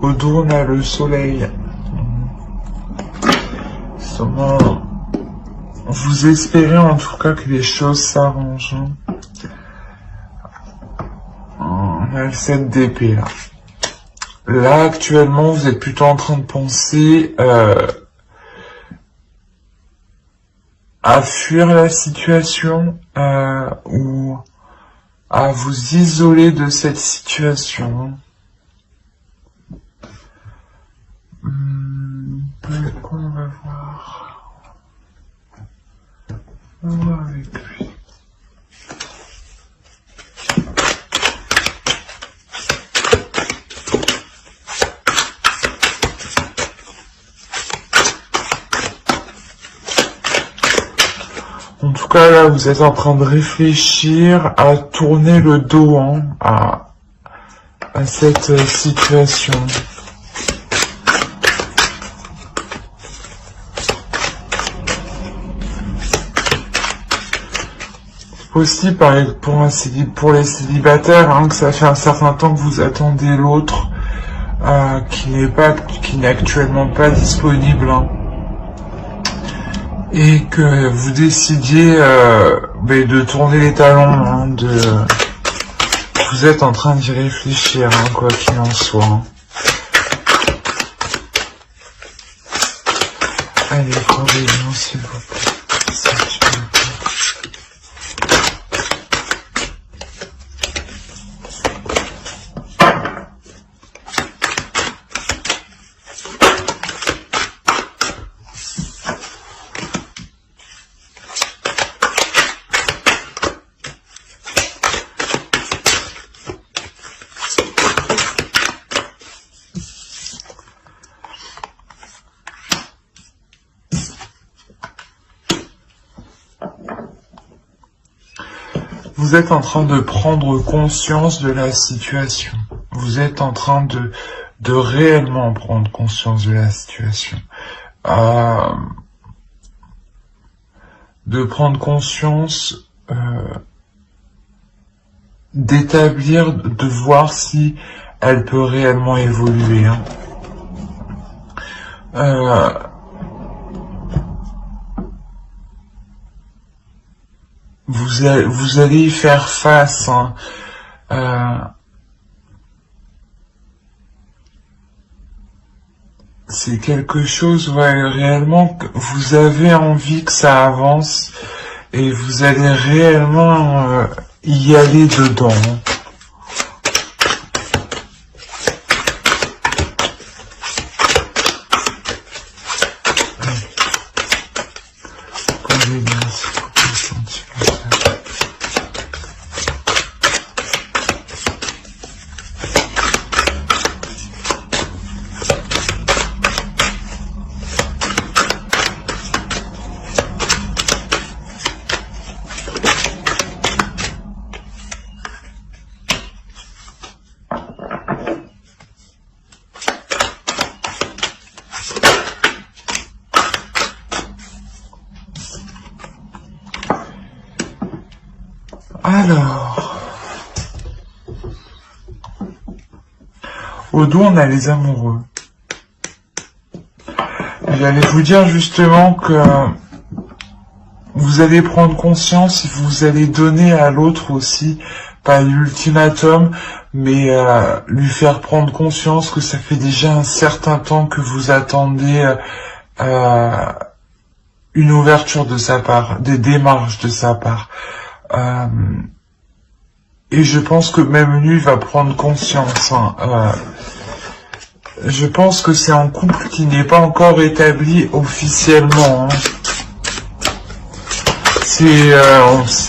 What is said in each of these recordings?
Au dos, on a le soleil. Vous espérez en tout cas que les choses s'arrangent. On a le 7 d'épée là. Là, actuellement, vous êtes plutôt en train de penser à fuir la situation ou à vous isoler de cette situation. Quoi on va voir? On va voir avec lui. En tout cas, là, vous êtes en train de réfléchir à tourner le dos à cette situation. C'est possible, pour les célibataires, que ça fait un certain temps que vous attendez l'autre, qui n'est actuellement pas disponible. Et que vous décidiez de tourner les talons, vous êtes en train d'y réfléchir, quoi qu'il en soit. Allez, corrigez-moi s'il vous plaît. Vous êtes en train de prendre conscience de la situation. Vous êtes en train de réellement prendre conscience de la situation. De prendre conscience, d'établir, de voir si elle peut réellement évoluer. Vous allez y faire face. C'est quelque chose, réellement, que vous avez envie que ça avance et vous allez réellement y aller dedans. Alors, au dos, on a les amoureux. J'allais vous dire justement que vous allez prendre conscience et vous allez donner à l'autre aussi, pas l'ultimatum, mais lui faire prendre conscience que ça fait déjà un certain temps que vous attendez une ouverture de sa part, des démarches de sa part. Et je pense que même lui va prendre conscience. Je pense que c'est un couple qui n'est pas encore établi officiellement.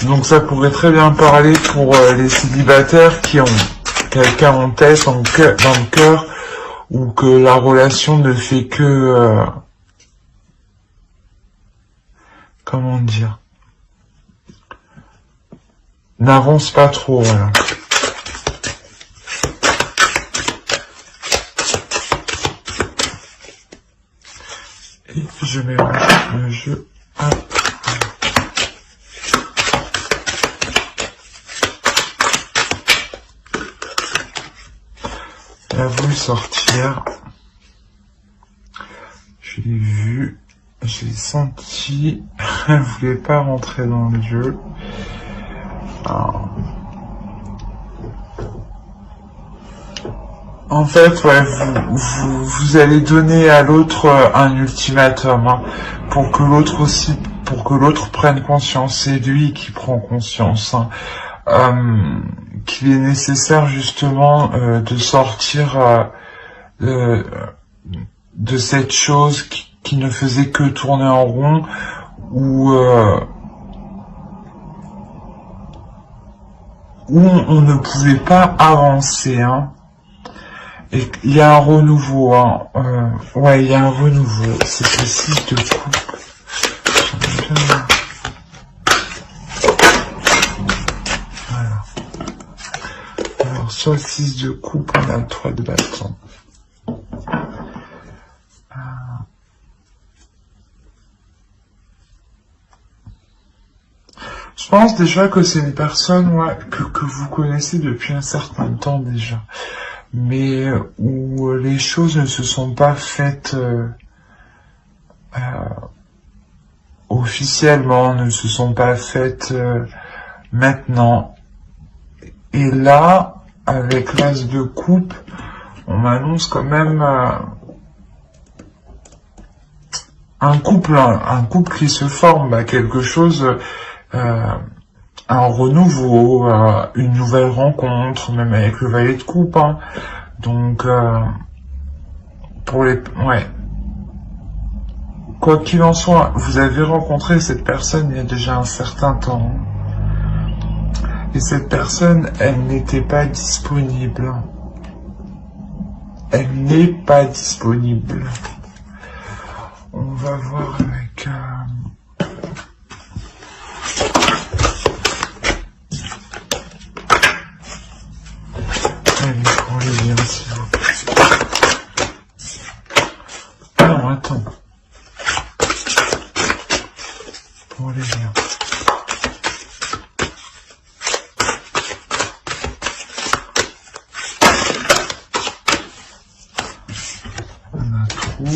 Donc ça pourrait très bien parler pour les célibataires qui ont quelqu'un en tête, dans le cœur, ou que la relation ne fait que... comment dire, n'avance pas trop, voilà. Et je mélange le jeu. a voulu sortir. Je l'ai vu, je l'ai senti. Elle voulait pas rentrer dans le jeu. Alors, en fait, ouais, vous allez donner à l'autre un ultimatum, hein, pour que l'autre aussi, pour que l'autre prenne conscience. C'est lui qui prend conscience, hein, qu'il est nécessaire justement de sortir de cette chose qui ne faisait que tourner en rond, où on ne pouvait pas avancer, hein. Et il y a un renouveau, hein. Ouais, il y a un renouveau. C'est le 6 de coupe. Voilà. Alors, sur le 6 de coupe, on a le 3 de bâton. Je pense déjà que c'est une personne, ouais, que vous connaissez depuis un certain temps déjà, mais où les choses ne se sont pas faites officiellement, ne se sont pas faites maintenant. Et là, avec l'as de coupe, on m'annonce quand même un couple qui se forme, quelque chose, un renouveau, une nouvelle rencontre, même avec le valet de coupe, hein. Donc, pour les, ouais. Quoi qu'il en soit, vous avez rencontré cette personne il y a déjà un certain temps. Et cette personne, elle n'était pas disponible. Elle n'est pas disponible. On va voir avec... Allez, pour les liens, s'il vous plaît. Non, attends. Pour les liens. On a trop...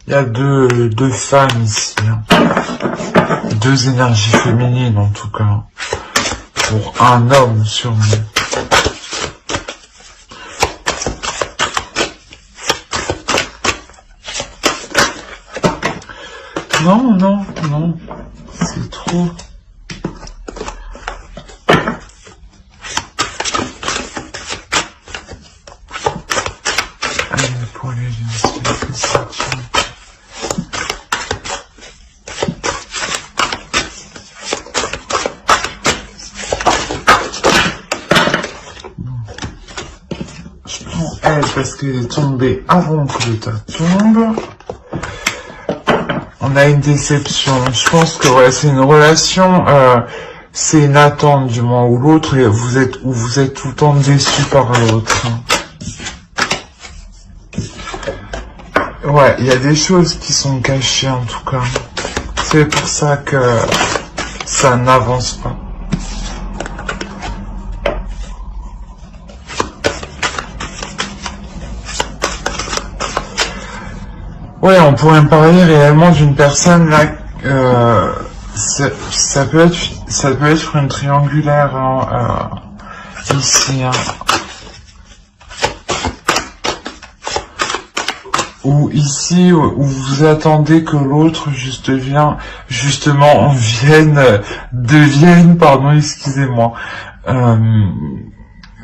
Il y a deux femmes ici, hein. Deux énergies féminines en tout cas, pour un homme sûrement. Non, non, non, c'est trop. Allez, pour les gens, c'est ça. Elle, parce qu'elle est tombée avant que le tas tombe. On a une déception. Je pense que ouais, c'est une relation, c'est une attente du moment où l'autre, et vous êtes tout le temps déçu par l'autre. Ouais, il y a des choses qui sont cachées en tout cas. C'est pour ça que ça n'avance pas. Ouais, on pourrait me parler réellement d'une personne là, ça peut être une triangulaire, hein, ici, hein. Ou ici, où vous attendez que l'autre devienne, pardon, excusez-moi,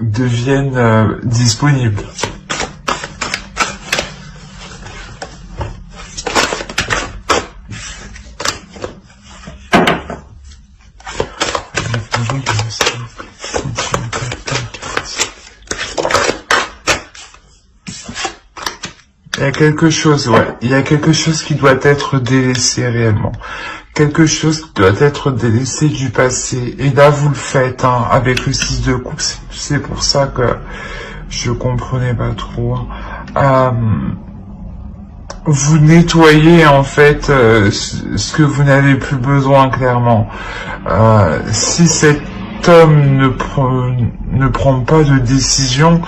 devienne disponible. Il y a quelque chose, ouais. Il y a quelque chose qui doit être délaissé réellement. Quelque chose qui doit être délaissé du passé. Et là, vous le faites, hein, avec le 6 de coupe. C'est pour ça que je comprenais pas trop. vous nettoyez en fait ce que vous n'avez plus besoin clairement. Si cet homme ne prend pas de décision,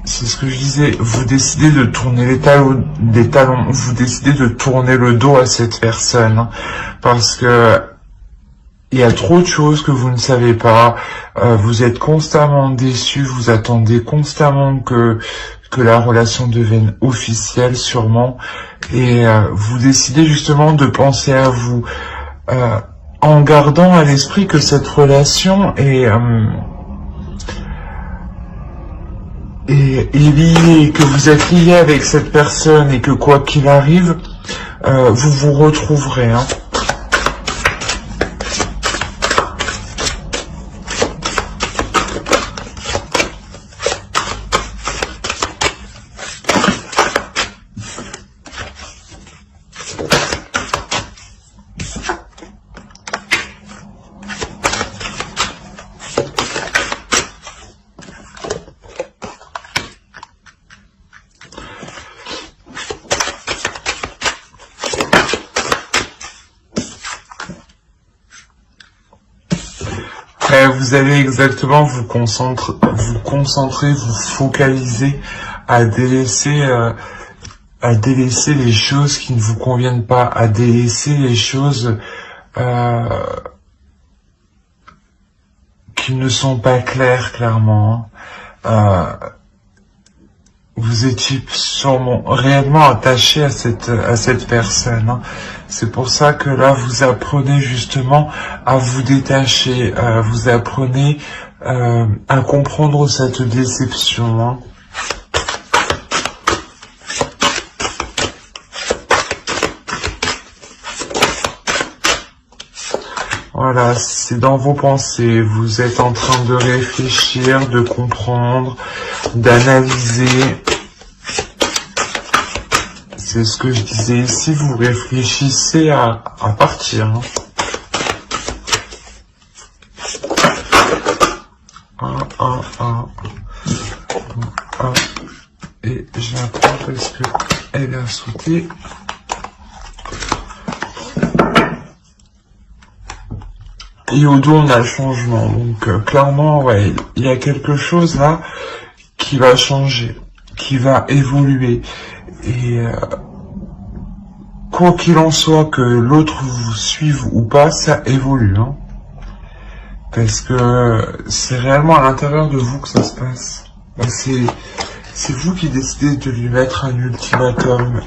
c'est ce que je disais, vous décidez de tourner les talons, vous décidez de tourner le dos à cette personne, hein, parce que il y a trop de choses que vous ne savez pas, vous êtes constamment déçu, vous attendez constamment que la relation devienne officielle sûrement, et vous décidez justement de penser à vous, en gardant à l'esprit que cette relation est liée, que vous êtes lié avec cette personne et que quoi qu'il arrive, vous vous retrouverez, hein. Vous allez exactement vous concentrer, vous focaliser à délaisser les choses qui ne vous conviennent pas, à délaisser les choses qui ne sont pas claires, clairement. Vous étiez sûrement réellement attaché à cette personne, hein. C'est pour ça que là, vous apprenez justement à vous détacher, vous apprenez à comprendre cette déception, hein. Voilà, c'est dans vos pensées, vous êtes en train de réfléchir, de comprendre, d'analyser. C'est ce que je disais ici, vous réfléchissez à partir, hein. Et j'apprends parce que elle a sauté. Et au dos, on a le changement. Donc, clairement, ouais, il y a quelque chose là qui va changer, qui va évoluer. Et quoi qu'il en soit, que l'autre vous suive ou pas, ça évolue, hein. Parce que c'est réellement à l'intérieur de vous que ça se passe. Ben, c'est vous qui décidez de lui mettre un ultimatum.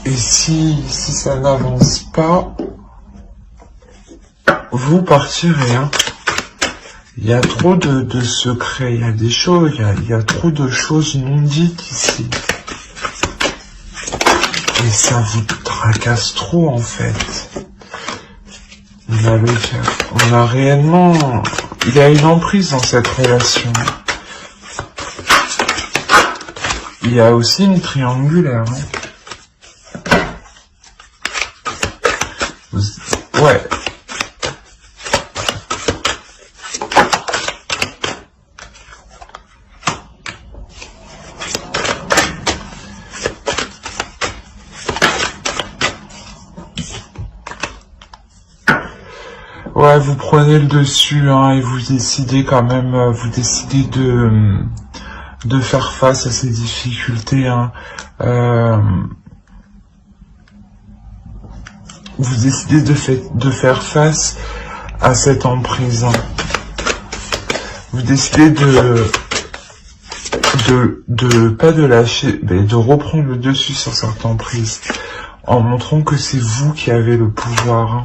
Et si ça n'avance pas, vous partirez, hein. Il y a trop de secrets, il y a des choses, il y a trop de choses non dites ici. Et ça vous tracasse trop, en fait. On a réellement... Il y a une emprise dans cette relation. Il y a aussi une triangulaire, hein. Ouais. Ouais, vous prenez le dessus, hein, et vous décidez quand même, vous décidez de faire face à ces difficultés, hein. Vous décidez de faire face à cette emprise, hein. Vous décidez pas de lâcher, mais de reprendre le dessus sur cette emprise, en montrant que c'est vous qui avez le pouvoir, hein.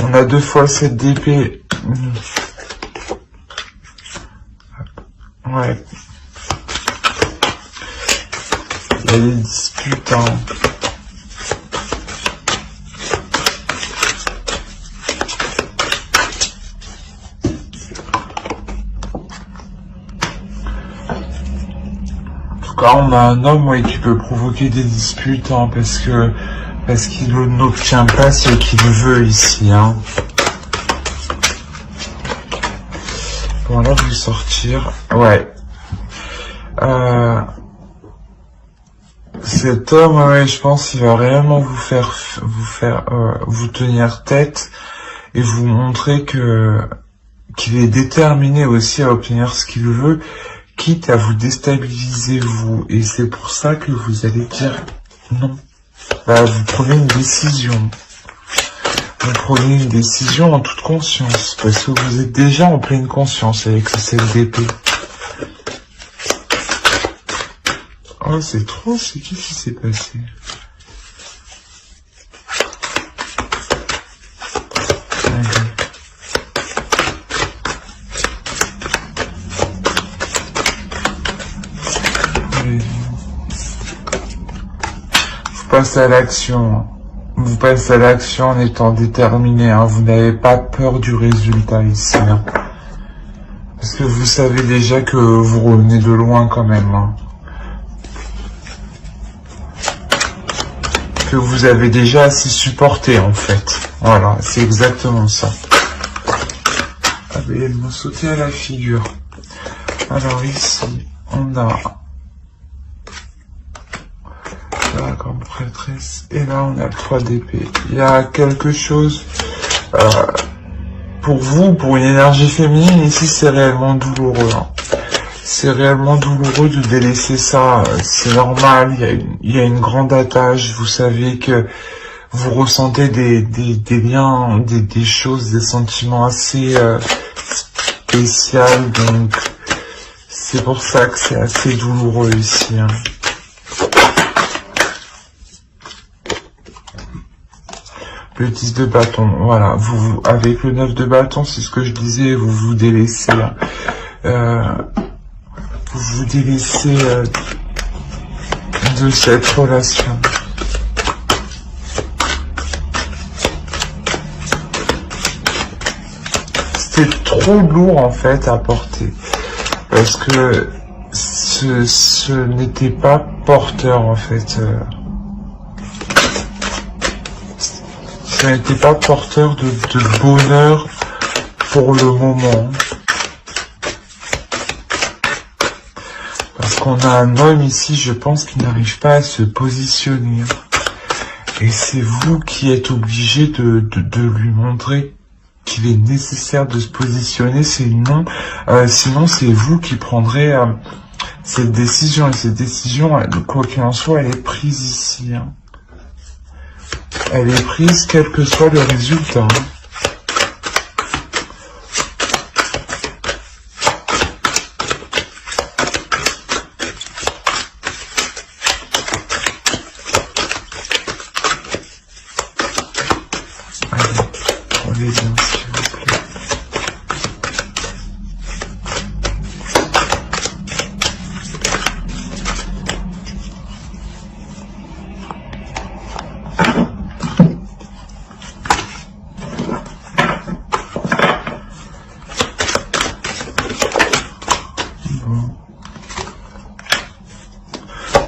On a 2 fois cette d'épée. Ouais. Il y a des disputes, hein. En tout cas, on a un homme, ouais, qui peut provoquer des disputes, hein, parce qu'il n'obtient pas ce qu'il veut ici, hein. Bon, là, vous sortir. Ouais. Cet homme, ouais, je pense qu'il va réellement vous tenir tête et vous montrer qu'il est déterminé aussi à obtenir ce qu'il veut, quitte à vous déstabiliser vous. Et c'est pour ça que vous allez dire non. Bah, vous prenez une décision. Vous prenez une décision en toute conscience, parce que vous êtes déjà en pleine conscience avec ce 7 d'épée. Oh, c'est trop, c'est qu'est-ce qui s'est passé? Vous passez à l'action. Vous passez à l'action en étant déterminé. Hein. Vous n'avez pas peur du résultat ici. Hein. Parce que vous savez déjà que vous revenez de loin quand même. Hein. Que vous avez déjà assez supporté en fait. Voilà, c'est exactement ça. Ah ben, elle m'a sauté à la figure. Alors ici, on a la grande prêtresse. Et là, on a le 3 d'épée. Il y a quelque chose... pour vous, pour une énergie féminine, ici, c'est réellement douloureux. Hein. C'est réellement douloureux de délaisser ça. C'est normal, il y a une grande attache. Vous savez que vous ressentez des liens, des choses, des sentiments assez spéciaux. Donc, c'est pour ça que c'est assez douloureux ici. Hein. Le 10 de bâton, voilà. Vous, avec le 9 de bâton, c'est ce que je disais, vous vous délaissez. Vous vous délaissez de cette relation. C'est trop lourd en fait à porter. Parce que ce n'était pas porteur en fait. Ça n'était pas porteur de bonheur pour le moment. Parce qu'on a un homme ici, je pense, qui n'arrive pas à se positionner. Et c'est vous qui êtes obligé de lui montrer qu'il est nécessaire de se positionner, sinon c'est vous qui prendrez cette décision. Et cette décision, quoi qu'il en soit, elle est prise ici. Hein. Elle est prise quel que soit le résultat. Allez, prenez bien, s'il vous plaît.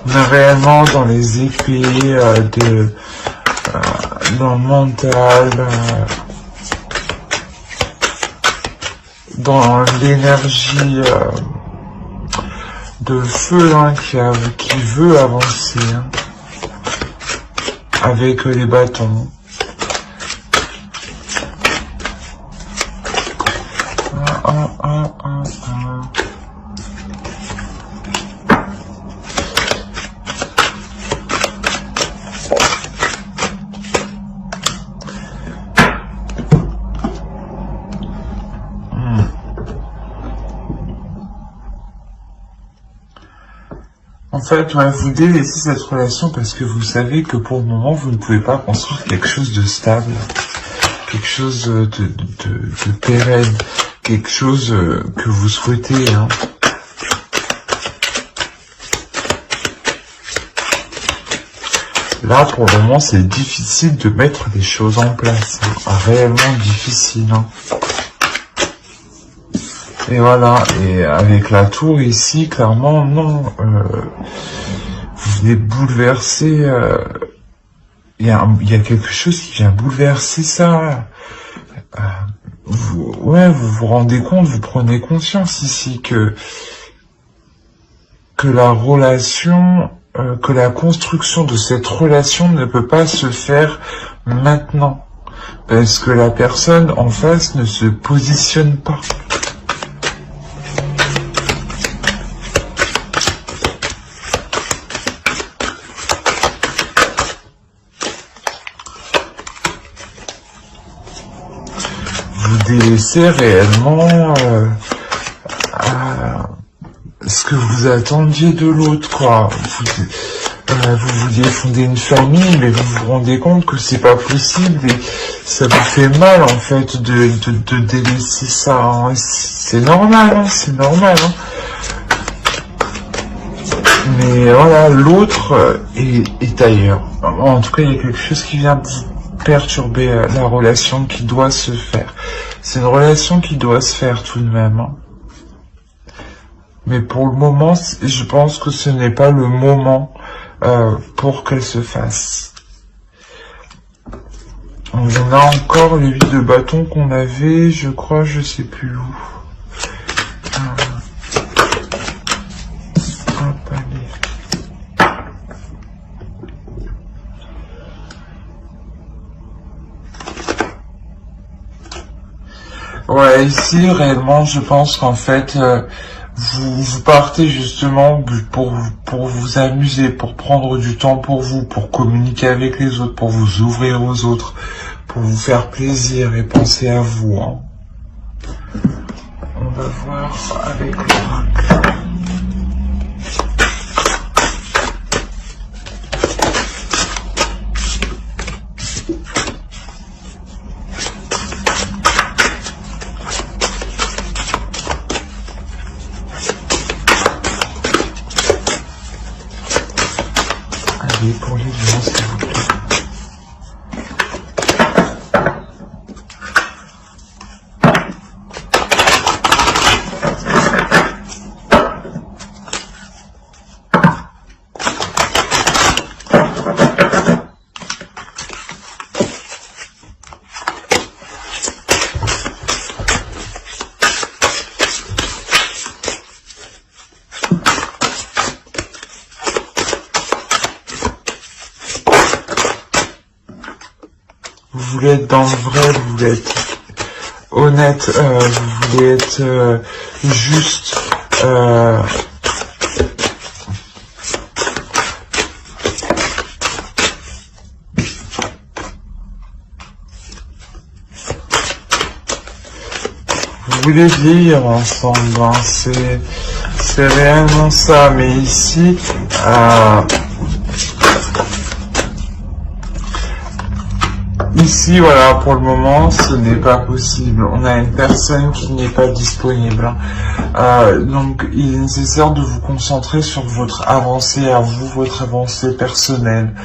On est réellement dans les épées dans le mental, dans l'énergie de feu hein, qui veut avancer hein, avec les bâtons. En fait, ouais, vous délaissez cette relation parce que vous savez que pour le moment, vous ne pouvez pas construire quelque chose de stable, quelque chose de pérenne, quelque chose que vous souhaitez. Hein. Là, pour le moment, c'est difficile de mettre des choses en place. Hein. Réellement difficile. Hein. Et voilà, et avec la tour ici, clairement, non. Vous êtes bouleversé. Il y a quelque chose qui vient bouleverser ça. vous vous rendez compte, vous prenez conscience ici que la relation, que la construction de cette relation ne peut pas se faire maintenant. Parce que la personne en face ne se positionne pas. Vous délaissez réellement ce que vous attendiez de l'autre, quoi. Vous vouliez fonder une famille, mais vous vous rendez compte que c'est pas possible et ça vous fait mal en fait de délaisser ça. Hein. C'est normal, hein, c'est normal. Hein. Mais voilà, l'autre est ailleurs. En tout cas, il y a quelque chose qui vient perturber la relation qui doit se faire. C'est une relation qui doit se faire tout de même. Hein. Mais pour le moment, je pense que ce n'est pas le moment pour qu'elle se fasse. On a encore les 8 de bâton qu'on avait, je crois, je sais plus où. Hop, allez. Ouais, ici, réellement, je pense qu'en fait, vous partez justement pour vous amuser, pour prendre du temps pour vous, pour communiquer avec les autres, pour vous ouvrir aux autres, pour vous faire plaisir et penser à vous. Hein. On va voir avec l'oracle. Pour les lions, s'il vous plaît. Vous voulez être dans le vrai, vous voulez être honnête, vous voulez être juste. Vous voulez vivre ensemble, hein, c'est réellement ça, mais ici, ici, voilà, pour le moment, ce n'est pas possible. On a une personne qui n'est pas disponible. Donc, il est nécessaire de vous concentrer sur votre avancée à vous, votre avancée personnelle.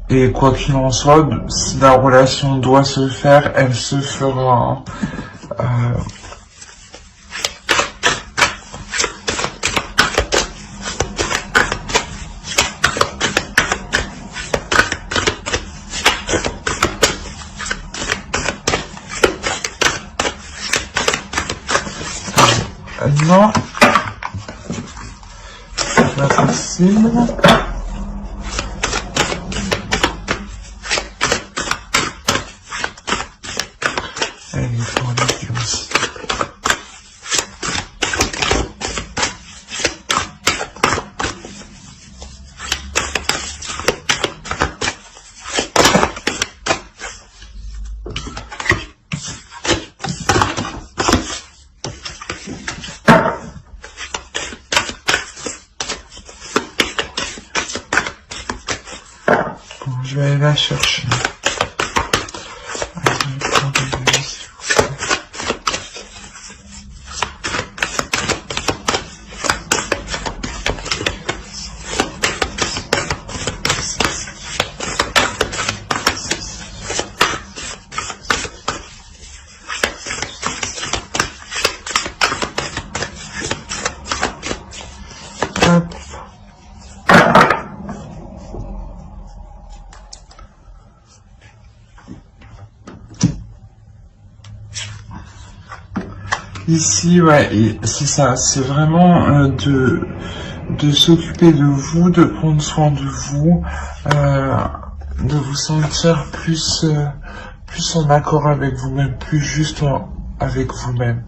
Et quoi qu'il en soit, si la relation doit se faire, elle se fera. Non, c'est pas possible. Allez, pour les lions aussi. Bon, je vais aller la chercher. Hop. Ici, ouais, et c'est ça, c'est vraiment de s'occuper de vous, de prendre soin de vous, de vous sentir plus en accord avec vous-même, plus juste avec vous-même.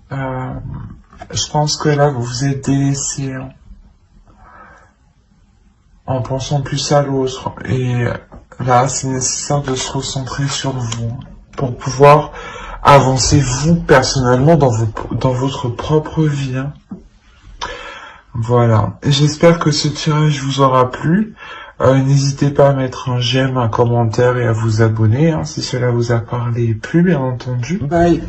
Je pense que là, vous vous êtes délaissé hein, en pensant plus à l'autre. Et là, c'est nécessaire de se recentrer sur vous pour pouvoir avancer vous personnellement dans votre propre vie. Hein. Voilà. J'espère que ce tirage vous aura plu. N'hésitez pas à mettre un j'aime, un commentaire et à vous abonner hein, si cela vous a parlé et plu, bien entendu. Bye.